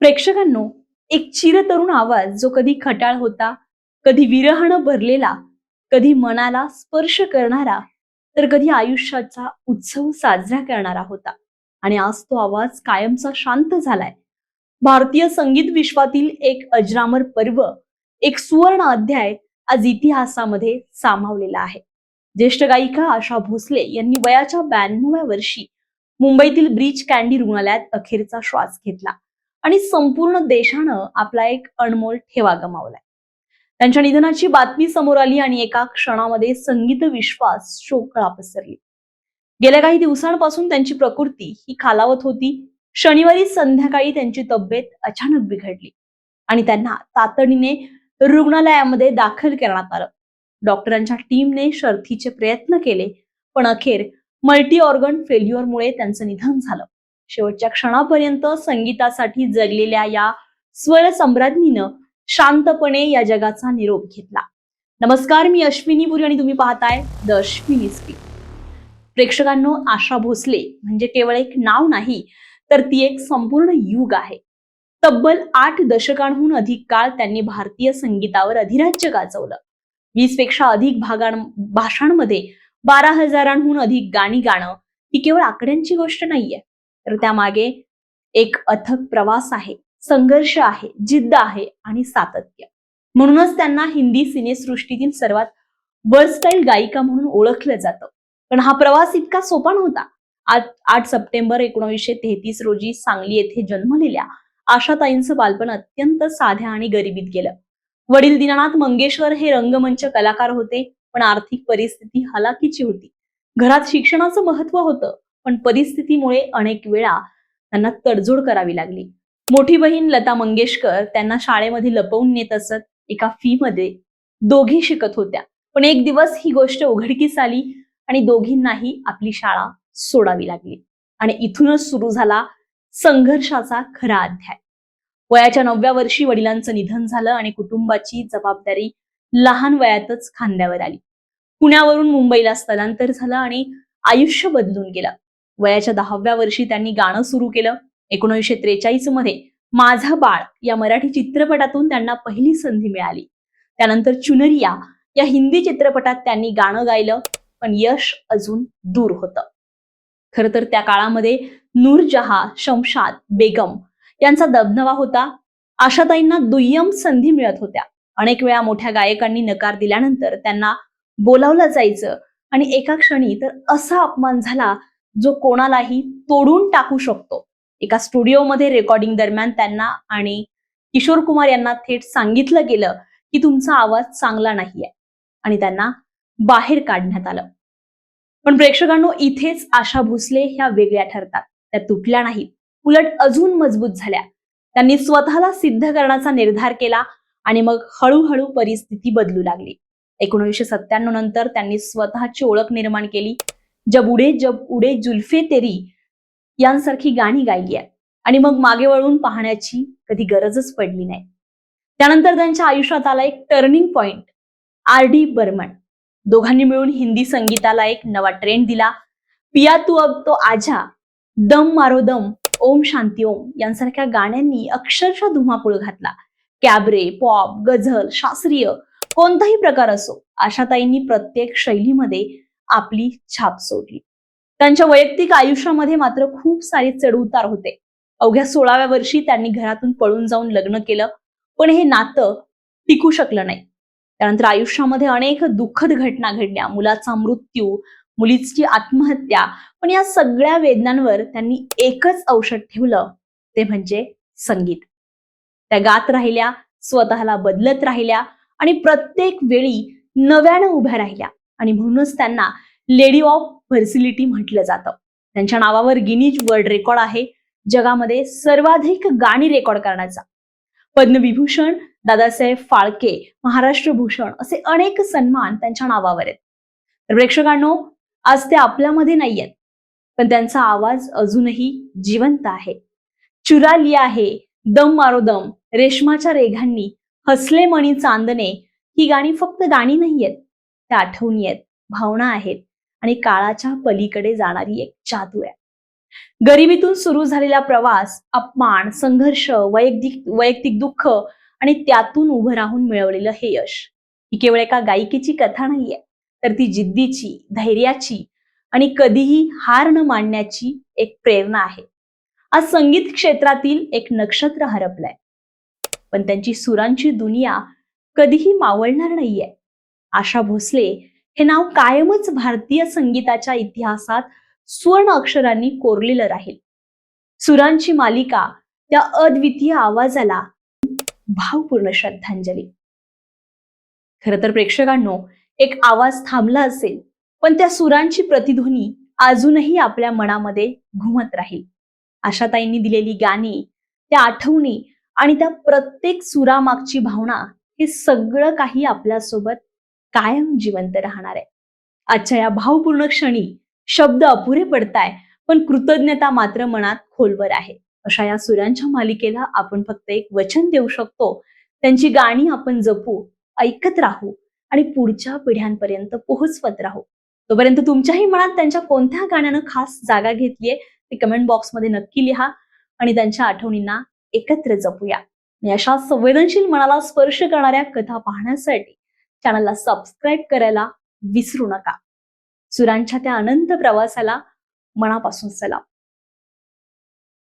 प्रेक्षकांनो, एक चिरतरुण आवाज जो कधी खटाळ होता, कधी विरहानं भरलेला, कधी मनाला स्पर्श करणारा, तर कधी आयुष्याचा उत्सव साजरा करणारा होता. आणि आज तो आवाज कायमचा शांत झालाय. भारतीय संगीत विश्वातील एक अजरामर पर्व, एक सुवर्ण अध्याय आज इतिहासामध्ये सामावलेला आहे. ज्येष्ठ गायिका आशा भोसले यांनी वयाच्या 92व्या वर्षी मुंबईतील ब्रीच कँडी रुग्णालयात अखेरचा श्वास घेतला आणि संपूर्ण देशानं आपला एक अनमोल ठेवा गमावलाय. त्यांच्या निधनाची बातमी समोर आली आणि एका क्षणामध्ये संगीत विश्वास शोककळा पसरली. गेल्या काही दिवसांपासून त्यांची प्रकृती ही खालावत होती. शनिवारी संध्याकाळी त्यांची तब्येत अचानक बिघडली आणि त्यांना तातडीने रुग्णालयामध्ये दाखल करण्यात आलं. डॉक्टरांच्या टीमने शर्थीचे प्रयत्न केले, पण अखेर मल्टी ऑर्गन फेल्युअरमुळे त्यांचं निधन झालं. शेवटच्या क्षणापर्यंत संगीतासाठी जगलेल्या या स्वर सम्राज्ञीनं शांतपणे या जगाचा निरोप घेतला. नमस्कार, मी अश्विनी पुरी आणि तुम्ही पाहताय द अश्विनी स्पीक. प्रेक्षकांनो, आशा भोसले म्हणजे केवळ एक नाव नाही, तर ती एक संपूर्ण युग आहे. तब्बल 8 दशकांहून अधिक काळ त्यांनी भारतीय संगीतावर अधिराज्य गाजवलं. 20 पेक्षा अधिक भाषांमध्ये 12,000हून अधिक गाणी गाणं ही केवळ आकड्यांची गोष्ट नाहीये, तर त्यामागे एक अथक प्रवास आहे, संघर्ष आहे, जिद्द आहे आणि सातत्य. म्हणूनच त्यांना हिंदी सिनेसृष्टीतील सर्वात वर्सटाईल गायिका म्हणून ओळखलं जातं. पण हा प्रवास इतका सोपा नव्हता. 8 सप्टेंबर 1933 रोजी सांगली येथे जन्मलेल्या आशाताईंचं बालपण अत्यंत साध्या आणि गरिबीत गेलं. वडील दीनानाथ मंगेशकर हे रंगमंच कलाकार होते, पण आर्थिक परिस्थिती हलाखीची होती. घरात शिक्षणाचं महत्व होतं, पण परिस्थितीमुळे अनेक वेळा त्यांना तडजोड करावी लागली. मोठी बहीण लता मंगेशकर त्यांना शाळेमध्ये लपवून नेत असत. एका फी मध्ये दोघी शिकत होत्या, पण एक दिवस ही गोष्ट उघडकीस आली आणि दोघींनाही आपली शाळा सोडावी लागली. आणि इथूनच सुरू झाला संघर्षाचा खरा अध्याय. वयाच्या 9व्या वर्षी वडिलांचं निधन झालं आणि कुटुंबाची जबाबदारी लहान वयातच खांद्यावर आली. पुण्यावरून मुंबईला स्थलांतर झालं आणि आयुष्य बदलून गेलं. वयाच्या 10व्या वर्षी त्यांनी गाणं सुरू केलं. 1943 मध्ये माझा बाळ या मराठी चित्रपटातून त्यांना पहिली संधी मिळाली. त्यानंतर चुनरिया या हिंदी चित्रपटात त्यांनी गाणं गायलं, पण यश अजून दूर होतं. खरं तर त्या काळामध्ये नूरजहां, शमशाद बेगम यांचा दबदबा होता. आशाताईंना दुय्यम संधी मिळत होत्या. अनेक वेळा मोठ्या गायकांनी नकार दिल्यानंतर त्यांना बोलावलं जायचं आणि एका क्षणी तर असा अपमान झाला जो कोणालाही तोडून टाकू शकतो. एका स्टुडिओमध्ये रेकॉर्डिंग दरम्यान त्यांना आणि किशोर कुमार यांना थेट सांगितलं गेलं की तुमचा आवाज चांगला नाहीये आणि त्यांना बाहेर काढण्यात आलं. पण प्रेक्षकांनो, इथेच आशा भोसले ह्या वेगळ्या ठरतात. त्या तुटल्या नाहीत, उलट अजून मजबूत झाल्या. त्यांनी स्वतःला सिद्ध करण्याचा निर्धार केला आणि मग हळूहळू परिस्थिती बदलू लागली. 1997 नंतर त्यांनी स्वतःची ओळख निर्माण केली. जब उडे जुल्फे तेरी यांसारखी गाणी गायली आहेत आणि मग मागे वळून पाहण्याची कधी गरजच पडली नाही. त्यानंतर त्यांच्या आयुष्यात आला एक टर्निंग पॉइंट, R.D. बर्मन. दोघांनी मिळून हिंदी संगीताला एक नवा ट्रेंड दिला. पिया तू अब तो आजा, दम मारो दम, ओम शांती ओम यांसारख्या गाण्यांनी अक्षरशः धुमाकूळ घातला. कॅबरे, पॉप, गझल, शास्त्रीय कोणताही प्रकार असो, आशाताईंनी प्रत्येक शैलीमध्ये आपली छाप सोडली. त्यांच्या वैयक्तिक आयुष्यामध्ये मात्र खूप सारे चढउतार होते. अवघ्या 16व्या वर्षी त्यांनी घरातून पळून जाऊन लग्न केलं, पण हे नातं टिकू शकलं नाही. त्यानंतर आयुष्यामध्ये अनेक दुःखद घटना घडल्या. मुलाचा मृत्यू, मुलीची आत्महत्या. पण या सगळ्या वेदनांवर त्यांनी एकच औषध ठेवलं, ते म्हणजे संगीत. त्या गात राहिल्या, स्वतःला बदलत राहिल्या आणि प्रत्येक वेळी नव्यानं उभ्या राहिल्या. आणि म्हणूनच त्यांना लेडी ऑफ व्हर्सिलिटी म्हटलं जातं. त्यांच्या नावावर गिनीज वर्ल्ड रेकॉर्ड आहे, जगामध्ये सर्वाधिक गाणी रेकॉर्ड करण्याचा. पद्मविभूषण, दादासाहेब फाळके, महाराष्ट्र भूषण असे अनेक सन्मान त्यांच्या नावावर आहेत. तर प्रेक्षकांनो, आज ते आपल्यामध्ये नाहीयेत, पण त्यांचा आवाज अजूनही जिवंत आहे. चुरा लिया है, दम मारो दम, रेशमाच्या रेघांनी, हसले मणी चांदणे ही गाणी फक्त गाणी नाहीयेत, त्या आठवणी आहेत, भावना आहेत आणि काळाच्या पलीकडे जाणारी एक जादू आहे. गरिबीतून सुरू झालेला प्रवास, अपमान, संघर्ष, वैयक्तिक दुःख आणि त्यातून उभं राहून मिळवलेलं हे यश, ही केवळ एका गायिकेची कथा नाहीये, तर ती जिद्दीची, धैर्याची आणि कधीही हार न मानण्याची एक प्रेरणा आहे. आज संगीत क्षेत्रातील एक नक्षत्र हरपलंय, पण त्यांची सुरांची दुनिया कधीही मावळणार नाहीये. आशा भोसले हे नाव कायमच भारतीय संगीताच्या इतिहासात स्वर्ण अक्षरांनी कोरलेलं राहील. सुरांची मालिका, त्या अद्वितीय आवाजाला भावपूर्ण श्रद्धांजली. खरं तर प्रेक्षकांनो, एक आवाज थांबला असेल, पण त्या सुरांची प्रतिध्वनी अजूनही आपल्या मनामध्ये घुमत राहील. आशाताईंनी दिलेली गाणी, त्या आठवणी आणि त्या प्रत्येक सुरामागची भावना, हे सगळं काही आपल्यासोबत कायम जिवंत राहणार आहे. आजच्या या भावपूर्ण क्षणी शब्द अपुरे पडताय, पण कृतज्ञता मात्र मनात खोलवर आहे. अशा या सुरांच्या मालिकेला आपण फक्त एक वचन देऊ शकतो, त्यांची गाणी आपण जपू, ऐकत राहू आणि पुढच्या पिढ्यांपर्यंत पोहोचवत राहू. तोपर्यंत तुमच्याही मनात त्यांच्या कोणत्या गाण्यानं खास जागा घेतलीये ते कमेंट बॉक्समध्ये नक्की लिहा आणि त्यांच्या आठवणींना एकत्र जपूया. आणि अशा संवेदनशील मनाला स्पर्श करणाऱ्या कथा पाहण्यासाठी चॅनलला सबस्क्राईब करायला विसरू नका. सुरांच्या त्या अनंत प्रवासाला मनापासून सलाम.